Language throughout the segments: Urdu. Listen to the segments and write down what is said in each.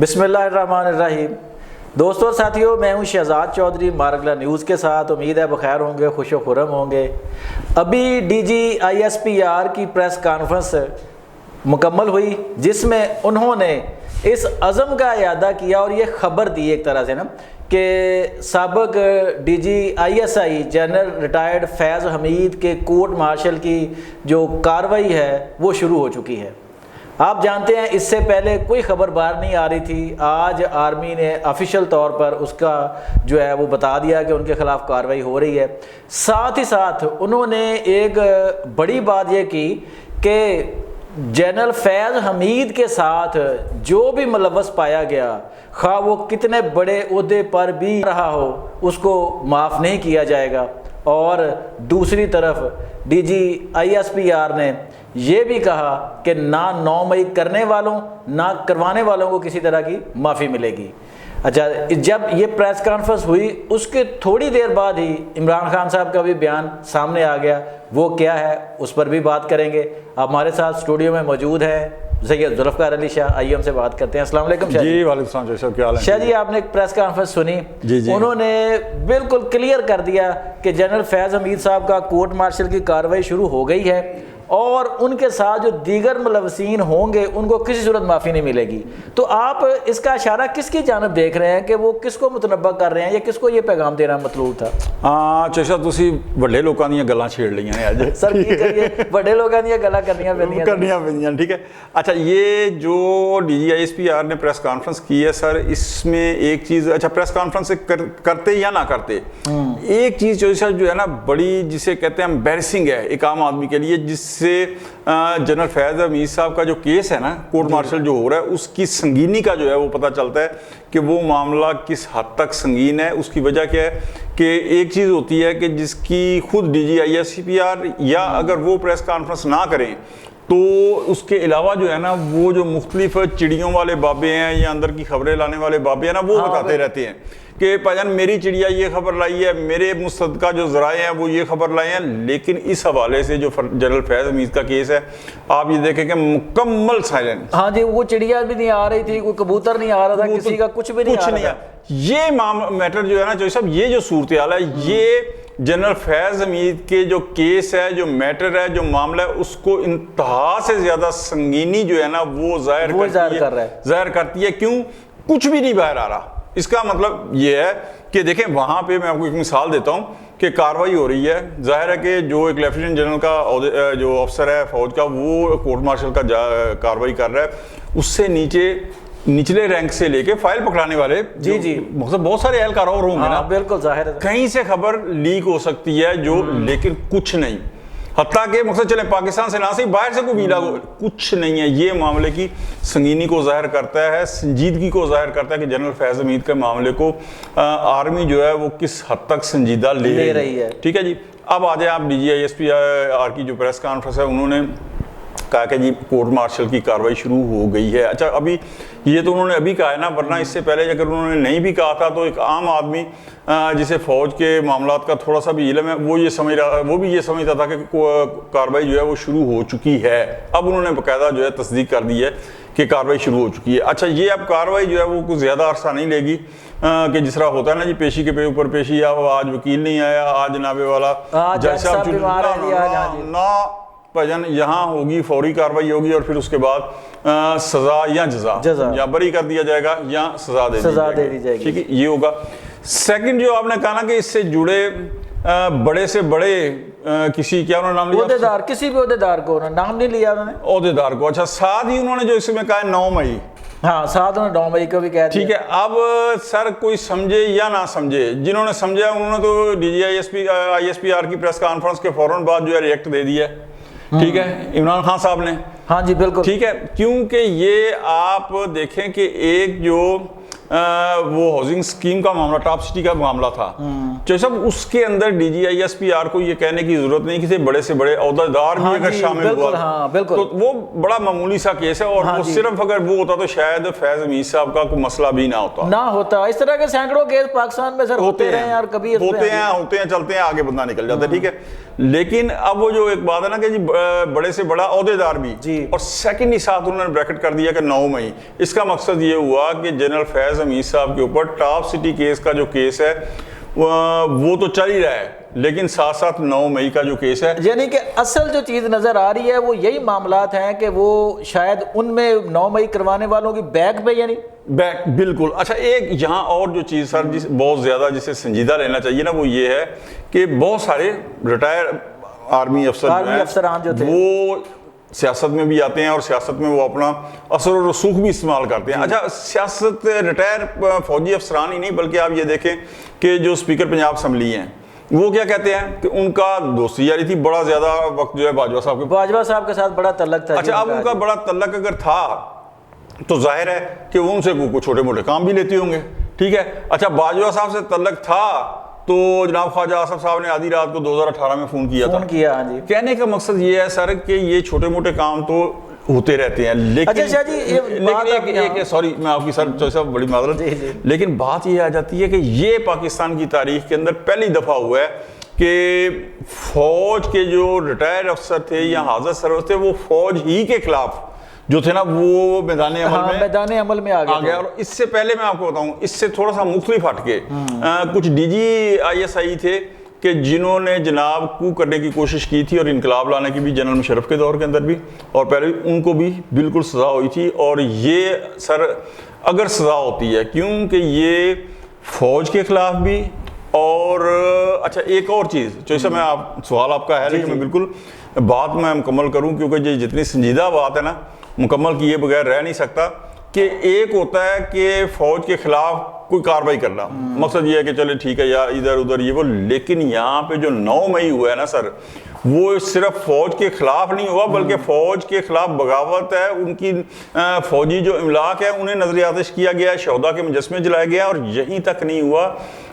بسم اللہ الرحمن الرحیم۔ دوستوں اور ساتھیوں، میں ہوں شہزاد چودھری مارگلا نیوز کے ساتھ۔ امید ہے بخیر ہوں گے، خوش و خرم ہوں گے۔ ابھی ڈی جی ISPR کی پریس کانفرنس مکمل ہوئی، جس میں انہوں نے اس عزم کا اعادہ کیا اور یہ خبر دی ایک طرح سے نا کہ سابق ڈی جی ISI general retired Faiz Hamid کے کورٹ مارشل کی جو کارروائی ہے وہ شروع ہو چکی ہے۔ آپ جانتے ہیں اس سے پہلے کوئی خبر باہر نہیں آ رہی تھی۔ آج آرمی نے آفیشیل طور پر اس کا جو ہے وہ بتا دیا کہ ان کے خلاف کارروائی ہو رہی ہے۔ ساتھ ہی ساتھ انہوں نے ایک بڑی بات یہ کی کہ جنرل فیض حمید کے ساتھ جو بھی ملوث پایا گیا، خواہ وہ کتنے بڑے عہدے پر بھی رہا ہو، اس کو معاف نہیں کیا جائے گا۔ اور دوسری طرف ڈی جی ISPR نے یہ بھی کہا کہ نہ 9 مئی کرنے والوں نہ کروانے والوں کو کسی طرح کی معافی ملے گی۔ اچھا، جب یہ پریس کانفرنس ہوئی اس کے تھوڑی دیر بعد ہی عمران خان صاحب کا بھی بیان سامنے آ گیا۔ وہ کیا ہے اس پر بھی بات کریں گے۔ ہمارے ساتھ اسٹوڈیو میں موجود ہیں سید ذوالفقار علی شاہ، آئیے ہم سے بات کرتے ہیں۔ السلام علیکم شاہ جی۔ وعلیکم السلام جی، کیا حال ہے؟ شاہ جی، آپ نے ایک پریس کانفرنس سنی، انہوں نے بالکل کلیئر کر دیا کہ جنرل فیض حمید صاحب کا کورٹ مارشل کی کارروائی شروع ہو گئی ہے اور ان کے ساتھ جو دیگر ملوثین ہوں گے ان کو کسی صورت معافی نہیں ملے گی۔ تو آپ اس کا اشارہ کس کی جانب دیکھ رہے ہیں کہ وہ کس کو متنبع کر رہے ہیں یا کس کو یہ پیغام دینا مطلوب تھا؟ چشا تسی وڈے لوکاں دیاں گلاں چھیڑ لیاں نے اج۔ سر کی کریے، وڈے لوکاں دیاں گلاں کرنیاں پیندیاں، ٹھیک ہے۔ اچھا، یہ جو ڈی جی ISPR نے پریس کانفرنس کی ہے سر، اس میں ایک چیز، اچھا پریس کانفرنس کرتے یا نہ کرتے، ایک چیز جو ہے نا بڑی جسے کہتے ہیں امبیرسنگ ہے ایک عام آدمی کے لیے، جس سے جنرل فیض حمید صاحب کا جو کیس ہے نا کورٹ مارشل جو ہو رہا ہے اس کی سنگینی کا جو ہے وہ پتہ چلتا ہے کہ وہ معاملہ کس حد تک سنگین ہے۔ اس کی وجہ کیا ہے کہ ایک چیز ہوتی ہے کہ جس کی خود ڈی جی ISPR یا اگر وہ پریس کانفرنس نہ کریں تو اس کے علاوہ جو ہے نا وہ جو مختلف چڑیوں والے بابے ہیں یا اندر کی خبریں لانے والے بابے ہیں نا وہ بتاتے رہتے ہیں کہ پاجان میری چڑیا یہ خبر لائی ہے، میرے مصدقہ جو ذرائع ہیں وہ یہ خبر لائے ہیں۔ لیکن اس حوالے سے جو جنرل فیض حمید کا کیس ہے آپ یہ دیکھیں کہ مکمل سائلنس۔ ہاں جی، وہ چڑیا بھی نہیں آ رہی تھی، کوئی کبوتر نہیں آ رہا تھا، کسی کا کچھ بھی نہیں آ رہا تھا۔ یہ میٹر جو ہے نا جو صاحب، یہ جو صورتحال ہے، یہ جنرل فیض حمید کے جو کیس ہے، جو میٹر ہے، جو معاملہ ہے، اس کو انتہا سے زیادہ سنگینی جو ہے نا وہ ظاہر کرتی ہے۔ کیوں؟ کچھ بھی نہیں باہر آ رہا۔ اس کا مطلب یہ ہے کہ دیکھیں وہاں پہ میں آپ کو ایک مثال دیتا ہوں کہ کاروائی ہو رہی ہے، ظاہر ہے کہ جو ایک لیفٹیننٹ جنرل کا جو افسر ہے فوج کا، وہ کورٹ مارشل کا کاروائی کر رہا ہے، اس سے نچلے رینک سے لے کے فائل پکڑانے والے مقصد بہت سارے اہلکار اور ہوں گے نا، بالکل ظاہر ہے، کہیں سے خبر لیک ہو سکتی ہے جو، لیکن کچھ نہیں، حتیٰ کہ مقصد چلیں پاکستان سے نہ صحیح باہر سے کوئی بھی کچھ نہیں ہے۔ یہ معاملے کی سنگینی کو ظاہر کرتا ہے، سنجیدگی کو ظاہر کرتا ہے کہ جنرل فیض حمید کے معاملے کو آرمی جو ہے وہ کس حد تک سنجیدہ لے رہی ہے۔ ٹھیک ہے جی، اب آ جائیں آپ ڈی جی ISPR کی جو پریس کانفرنس ہے، انہوں نے کہا کہ جی کورٹ مارشل کی کاروائی شروع ہو گئی ہے۔ اچھا، ابھی یہ تو انہوں نے ابھی کہا ہے نا، ورنہ اس سے پہلے اگر انہوں نے نہیں بھی کہا تھا تو ایک عام آدمی جسے فوج کے معاملات کا تھوڑا سا بھی علم ہے وہ بھی یہ سمجھتا تھا کہ کاروائی جو ہے وہ شروع ہو چکی ہے۔ اب انہوں نے باقاعدہ جو ہے تصدیق کر دی ہے کہ کاروائی شروع ہو چکی ہے۔ اچھا، یہ اب کاروائی جو ہے وہ کچھ زیادہ عرصہ نہیں لے گی کہ جس طرح ہوتا ہے نا جی پیشی کے اوپر پیشی، آج وکیل نہیں آیا، آج جناب والا جج صاحب نہ بھجن، یہاں ہوگی فوری کاروائی ہوگی اور پھر اس کے بعد سزا یا جزا، یا بری کر دیا جائے گا یا سزا دے دی جائے گی۔ ٹھیک ہے، یہ ہوگا۔ سیکنڈ جو آپ نے کہا نا کہ اس سے جڑے بڑے سے بڑے کسی، کیا انہوں نے نام لیا؟ عہدیدار، کسی بھی عہدیدار کو نام نہیں لیا انہوں نے، عہدیدار کو۔ اچھا، ساتھ ہی انہوں نے جو اس میں کہا ہے 9 مئی، ہاں ساتھ انہوں نے 9 مئی کو بھی کہہ دیا۔ ٹھیک ہے، اب سر کوئی سمجھے یا نہ سمجھے، جنہوں نے سمجھا انہوں نے تو ڈی جی ISPR کی پریس کانفرنس کے فوراً بعد جو ہے ریئیکٹ دے دیا ہے، ٹھیک ہے، عمران خان صاحب نے۔ ہاں جی بالکل، ٹھیک ہے، کیونکہ یہ آپ دیکھیں کہ ایک جو وہ ہاؤسنگ اسکیم کا معاملہ، ٹاپ سٹی کا معاملہ تھا، چوہدری صاحب اس کے اندر D G I S P R کو یہ کہنے کی ضرورت نہیں کہ بڑے سے بڑے عہدہ دار بھی اگر شامل ہوا تو وہ بڑا معمولی سا کیس ہے، اور وہ صرف اگر وہ ہوتا تو شاید فیض حمید صاحب کا کوئی مسئلہ بھی نہ ہوتا۔ اس طرح کے سینکڑوں کیس پاکستان میں سر ہوتے ہیں اور کبھی ہوتے ہیں چلتے ہیں، آگے بندہ نکل جاتا ہے، ٹھیک ہے۔ لیکن اب وہ جو ایک بات ہے نا کہ جی بڑے سے بڑا عہدے دار بھی، اور سیکنڈ ہی ساتھ انہوں نے بریکٹ کر دیا کہ 9 مئی، اس کا مقصد یہ ہوا کہ جنرل فیض حمید صاحب کے اوپر ٹاپ سٹی کیس کا جو کیس ہے وہ تو چل ہی رہا ہے، لیکن ساتھ ساتھ 9 مئی کا جو کیس ہے، یعنی کہ اصل جو چیز نظر آ رہی ہے وہ یہی معاملات ہیں کہ وہ شاید ان میں 9 مئی کروانے والوں کی بیک پہ، یعنی بیک بالکل۔ اچھا ایک یہاں اور جو چیز سر بہت زیادہ جسے سنجیدہ لینا چاہیے نا، وہ یہ ہے کہ بہت سارے ریٹائر آرمی افسران جو تھے وہ سیاست میں بھی آتے ہیں، اور سیاست میں وہ اپنا اثر و رسوخ بھی استعمال کرتے ہیں۔ اچھا سیاست ریٹائر فوجی افسران ہی نہیں، بلکہ آپ یہ دیکھیں کہ جو اسپیکر پنجاب اسمبلی ہیں وہ کیا کہتے ہیں کہ ان کا دوستی یاری تھی، بڑا زیادہ وقت جو ہے باجوہ صاحب کے ساتھ بڑا تعلق تھا۔ اچھا اب ان کا بڑا تعلق اگر تھا تو ظاہر ہے کہ وہ ان سے کوئی چھوٹے موٹے کام بھی لیتے ہوں گے، ٹھیک ہے۔ اچھا باجوہ صاحب سے تعلق تھا تو جناب خواجہ آصف صاحب نے آدھی رات کو 2018 میں فون کیا تھا۔ کہنے کا مقصد یہ ہے سر کہ یہ چھوٹے موٹے کام تو ہوتے رہتے ہیں، لیکن سوری میں آپ کی سر صاحب بڑی معذرت، لیکن بات یہ آ جاتی ہے کہ یہ پاکستان کی تاریخ کے اندر پہلی دفعہ ہوا ہے کہ فوج کے جو ریٹائر افسر تھے یا حاضر سرور تھے وہ فوج ہی کے خلاف جو تھے نا وہ میدان عمل میں آ گیا۔ اور اس سے پہلے میں آپ کو بتاؤں، اس سے تھوڑا سا مختلف ہٹ کے کچھ D G I S I تھے کہ جنہوں نے جناب کو کرنے کی کوشش کی تھی اور انقلاب لانے کی بھی، جنرل مشرف کے دور کے اندر بھی اور پہلے بھی، ان کو بھی بالکل سزا ہوئی تھی۔ اور یہ سر اگر سزا ہوتی ہے کیونکہ یہ فوج کے خلاف بھی، اور اچھا ایک اور چیز جیسے میں سوال آپ کا ہے لیکن میں بالکل بات میں مکمل کروں کیونکہ یہ جتنی سنجیدہ بات ہے نا مکمل کیے بغیر رہ نہیں سکتا، کہ ایک ہوتا ہے کہ فوج کے خلاف کوئی کارروائی کرنا، مقصد یہ ہے کہ چلے ٹھیک ہے یا ادھر ادھر یہ وہ، لیکن یہاں پہ جو 9 مئی ہوا ہے نا سر، وہ صرف فوج کے خلاف نہیں ہوا بلکہ فوج کے خلاف بغاوت ہے، ان کی فوجی جو املاک ہے انہیں نظر آتش کیا گیا، شہداء کے مجسمے جلائے گئے، اور یہیں تک نہیں ہوا،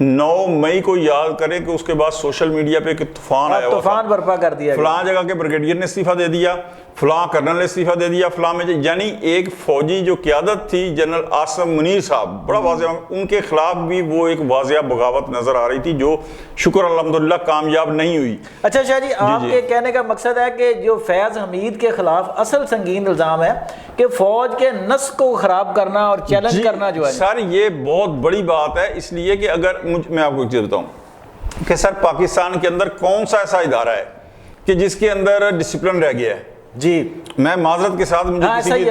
9 مئی کو یاد کریں کہ اس کے بعد سوشل میڈیا پہ ایک طوفان برپا کر دیا، فلاں جگہ کے بریگیڈیئر نے استعفیٰ دے دیا، فلاں کرنل نے استعفیٰ دے دیا، فلاں میں یعنی ایک فوجی جو قیادت تھی جنرل عاصم منیر صاحب بڑا واضح، ان کے خلاف بھی وہ ایک واضح بغاوت نظر آ رہی تھی جو شکر الحمدللہ کامیاب نہیں ہوئی۔ اچھا شاہ جی آپ کے کہنے کا مقصد ہے کہ جو فیض حمید کے خلاف اصل سنگین الزام ہے کہ فوج کے نسق کو خراب کرنا اور چیلنج کرنا جو ہے سر یہ بہت بڑی بات ہے، اس لیے کہ اگر میں آپ کو ایک چیز بتاؤں کہ سر پاکستان کے اندر کون سا ایسا ادارہ ہے کہ جس کے اندر ڈسپلن رہ گیا ہے؟ جی میں معذرت کے ساتھ مجھے کسی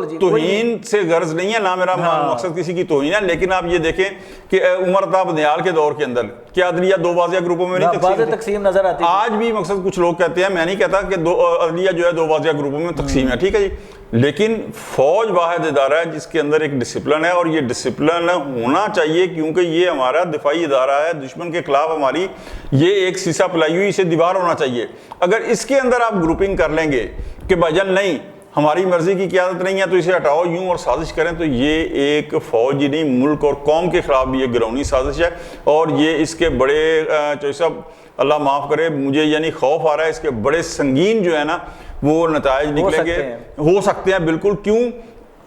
کی توہین سے غرض نہیں ہے، نہ میرا مقصد کسی کی توہین ہے، لیکن آپ یہ دیکھیں کہ عمر عطا بندیال کے دور کے اندر کیا عدلیہ 2 واضح گروپوں میں نہیں تقسیم نظر آتی ہے؟ آج بھی مقصد کچھ لوگ کہتے ہیں، میں نہیں کہتا کہ عدلیہ جو ہے 2 واضح گروپوں میں تقسیم ہے، ٹھیک ہے جی، لیکن فوج واحد ادارہ ہے جس کے اندر ایک ڈسپلن ہے، اور یہ ڈسپلن ہونا چاہیے کیونکہ یہ ہمارا دفاعی ادارہ ہے، دشمن کے خلاف ہماری یہ ایک سیسا پلائی ہوئی اسے دیوار ہونا چاہیے۔ اگر اس کے اندر آپ گروپنگ کر لیں گے کہ بھائی جان نہیں ہماری مرضی کی قیادت نہیں ہے تو اسے ہٹاؤ یوں اور سازش کریں، تو یہ ایک فوج ہی نہیں ملک اور قوم کے خلاف بھی ایک گراؤنی سازش ہے، اور یہ اس کے بڑے چوہدری صاحب اللہ معاف کرے مجھے یعنی خوف آ رہا ہے، اس کے بڑے سنگین جو ہے نا وہ نتائج نکلیں گے، ہو سکتے ہیں بالکل۔ کیوں؟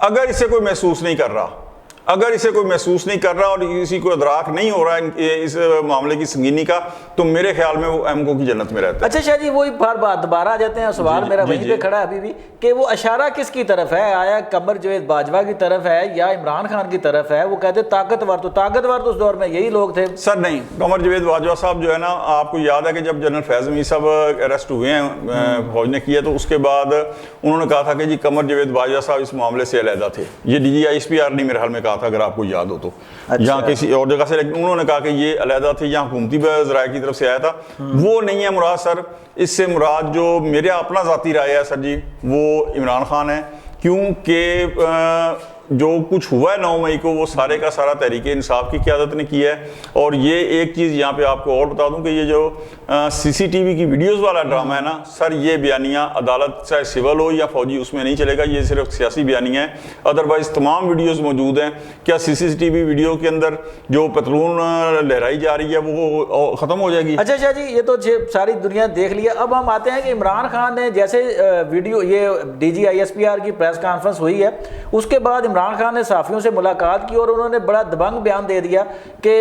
اگر اسے کوئی محسوس نہیں کر رہا، اگر اسے کوئی محسوس نہیں کر رہا اور کسی کو ادراک نہیں ہو رہا اس معاملے کی سنگینی کا، تو میرے خیال میں وہ ایم کو کی جنت میں رہتا ہے۔ اچھا شاہ جی وہی بار دوبارہ آ جاتے ہیں، سوال میرا وہیں پہ کھڑا ہے ابھی بھی کہ وہ اشارہ کس کی طرف ہے؟ آیا قمر جاوید باجوہ کی طرف ہے یا عمران خان کی طرف ہے؟ وہ کہتے طاقتور تو اس دور میں یہی لوگ تھے سر۔ نہیں، قمر جاوید باجوہ صاحب جو ہے نا، آپ کو یاد ہے کہ جب جنرل فیض حمید صاحب اریسٹ ہوئے ہیں فوج نے کیا تو اس کے بعد انہوں نے کہا تھا کہ جی قمر جاوید باجوہ صاحب اس معاملے سے علیحدہ تھے، یہ D G I S P R نے میرے حال میں کہا تھا اگر آپ کو یاد ہو تو، یہاں کسی اور جگہ سے، لیکن انہوں نے کہا کہ یہ علیحدہ تھے، یہاں حکومتی ذرائع کی طرف سے آیا تھا، وہ نہیں ہے مراد سر۔ اس سے مراد جو میرے اپنا ذاتی رائے ہے سر جی وہ عمران خان ہے، کیونکہ جو کچھ ہوا ہے 9 مئی کو وہ سارے کا سارا تحریک انصاف کی قیادت نے کیا ہے. اور یہ ایک چیز یہاں پہ آپ کو اور بتا دوں کہ یہ جو CCTV کی ویڈیوز والا ڈرامہ ہے نا سر, یہ بیانیہ عدالت چاہے سول ہو یا فوجی اس میں نہیں چلے گا, یہ صرف سیاسی بیانیہ ہے. ادروائز تمام ویڈیوز موجود ہیں. کیا CCTV ویڈیو کے اندر جو پتلون لہرائی جا رہی ہے وہ ختم ہو جائے گی؟ اچھا شاہ جی, یہ تو ساری دنیا دیکھ لیا. اب ہم آتے ہیں کہ عمران خان نے جیسے ویڈیو یہ DG ISPR کی پریس کانفرنس ہوئی ہے, اس کے بعد عمران خان نے صحافیوں سے ملاقات کی اور انہوں نے بڑا دبنگ بیان دے دیا کہ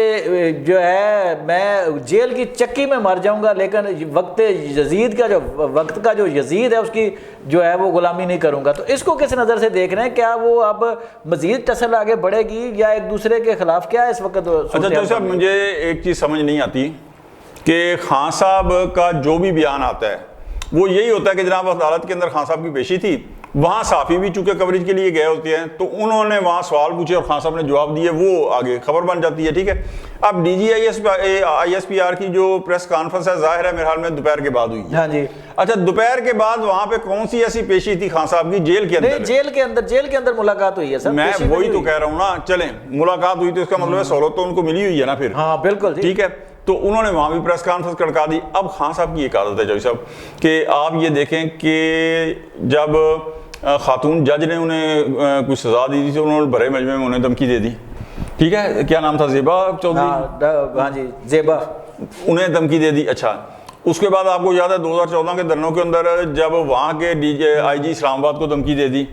جو ہے میں جیل کی چکی میں مر جاؤں گا لیکن وقت کا جو یزید ہے اس کی جو ہے وہ غلامی نہیں کروں گا. تو اس کو کس نظر سے دیکھ رہے ہیں؟ کیا وہ اب مزید ٹسل آگے بڑھے گی یا ایک دوسرے کے خلاف کیا ہے اس وقت؟ اچھا تو صاحب مجھے ایک چیز سمجھ نہیں آتی کہ خان صاحب کا جو بھی بیان آتا ہے وہ یہی ہوتا ہے کہ جناب عدالت کے اندر خان صاحب کی پیشی تھی, وہاں صحافی بھی چونکہ کوریج کے لیے گئے ہوتے ہیں تو انہوں نے وہاں سوال پوچھے اور خان صاحب نے جواب دیے, وہ آگے خبر بن جاتی ہے. ٹھیک ہے, اب DG ISPR کی جو پریس کانفرنس ہے ظاہر ہے میرے خیال میں دوپہر کے بعد ہوئی. ہاں جی. اچھا دوپہر کے بعد وہاں پہ کون سی ایسی پیشی تھی خان صاحب کی؟ جیل کے اندر. جیل کے اندر ملاقات ہوئی ہے سر. میں وہی تو کہہ رہا ہوں نا, چلیں ملاقات ہوئی تو اس کا مطلب ہے سہولت تو ان کو ملی ہوئی ہے نا پھر. ہاں بالکل ٹھیک ہے, تو انہوں نے وہاں بھی پریس کانفرنس کڑکا دی. اب خان صاحب کی ایک عادت ہے جوئی صاحب کہ آپ یہ دیکھیں کہ جب خاتون جج نے انہیں کچھ سزا دی تھی تو انہوں نے بڑے مجمع میں انہیں دھمکی دے دی. ٹھیک ہے, کیا نام تھا؟ زیبا چودھری. ہاں جی زیبا, انہیں دھمکی دے دی. اچھا اس کے بعد آپ کو یاد ہے 2014 کے دھرنوں کے اندر جب وہاں کے IG اسلام آباد کو دھمکی دے دی,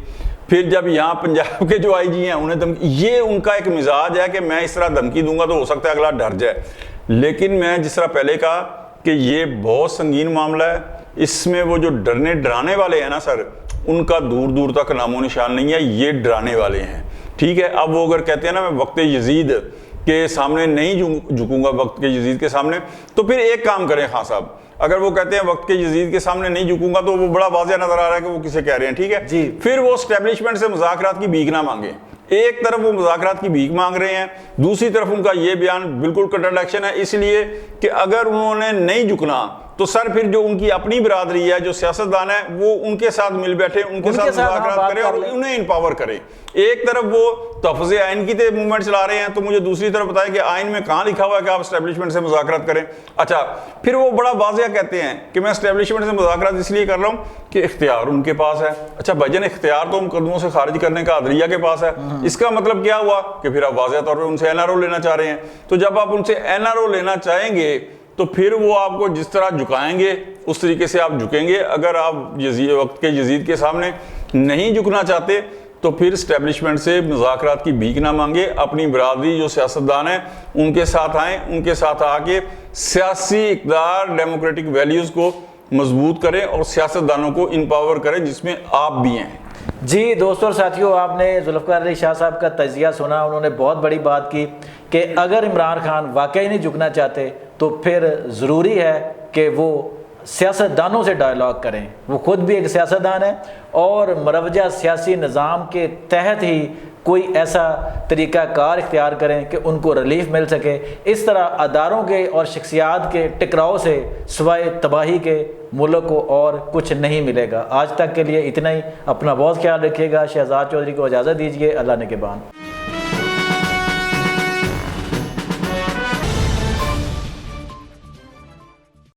پھر جب یہاں پنجاب کے جو IG ہیں انہیں دھمکی. یہ ان کا ایک مزاج ہے کہ میں اس طرح دھمکی دوں گا تو ہو سکتا ہے اگلا ڈر جائے. لیکن میں جس طرح پہلے کہا کہ یہ بہت سنگین معاملہ ہے, اس میں وہ جو ڈرانے والے ہیں نا سر, ان کا دور دور تک نام و نشان نہیں ہے, یہ ڈرانے والے ہیں. ٹھیک ہے, اب وہ اگر کہتے ہیں نا میں وقت یزید کے سامنے نہیں جھکوں گا, وقت کے یزید کے سامنے, تو پھر ایک کام کریں خان صاحب, اگر وہ کہتے ہیں وقت کے یزید کے سامنے نہیں جھکوں گا تو وہ بڑا واضح نظر آ رہا ہے کہ وہ کسے کہہ رہے ہیں. ٹھیک ہے جی. پھر وہ اسٹیبلشمنٹ سے مذاکرات کی بھیک نہ مانگیں. ایک طرف وہ مذاکرات کی بھیک مانگ رہے ہیں, دوسری طرف ان کا یہ بیان بالکل کنٹراڈکشن ہے, اس لیے کہ اگر انہوں نے نہیں جھکنا تو سر پھر جو ان کی اپنی برادری ہے, جو سیاستدان ہے, وہ ان کے ساتھ مل بیٹھے, ان کے ساتھ مذاکرات کرے اور انہیں امپاور کرے. ایک طرف وہ تحفظ آئین کی موومنٹ چلا رہے ہیں تو مجھے دوسری طرف بتائیں کہ آئین میں کہاں لکھا ہوا ہے کہ آپ اسٹیبلشمنٹ سے مذاکرات کریں. اچھا پھر وہ بڑا واضح کہتے ہیں کہ میں اسٹیبلشمنٹ سے مذاکرات اس لیے کر رہا ہوں کہ اختیار ان کے پاس ہے. اچھا بھائی جان, اختیار تو مقدموں سے خارج کرنے کا عدلیہ کے پاس ہے. اس کا مطلب کیا ہوا کہ پھر آپ واضح طور پہ ان سے NRO لینا چاہ رہے ہیں. تو جب آپ ان سے NRO لینا چاہیں گے تو پھر وہ آپ کو جس طرح جھکائیں گے اس طریقے سے آپ جھکیں گے. اگر آپ وقت کے یزید کے سامنے نہیں جھکنا چاہتے تو پھر اسٹیبلشمنٹ سے مذاکرات کی بھیک نہ مانگے, اپنی برادری جو سیاستدان ہیں ان کے ساتھ آئیں, ان کے ساتھ آ کے سیاسی اقدار ڈیموکریٹک ویلیوز کو مضبوط کریں اور سیاستدانوں کو امپاور کریں جس میں آپ بھی ہیں. جی دوستوں اور ساتھیوں, آپ نے ذوالفقار علی شاہ صاحب کا تجزیہ سنا. انہوں نے بہت بڑی بات کی کہ اگر عمران خان واقعی نہیں جھکنا چاہتے تو پھر ضروری ہے کہ وہ سیاستدانوں سے ڈائلاگ کریں. وہ خود بھی ایک سیاستدان ہے اور مروجہ سیاسی نظام کے تحت ہی کوئی ایسا طریقہ کار اختیار کریں کہ ان کو ریلیف مل سکے. اس طرح اداروں کے اور شخصیات کے ٹکراؤ سے سوائے تباہی کے ملک کو اور کچھ نہیں ملے گا. آج تک کے لیے اتنا ہی. اپنا بہت خیال رکھیے گا. شہزاد چودھری کو اجازت دیجیے. اللہ نگہبان.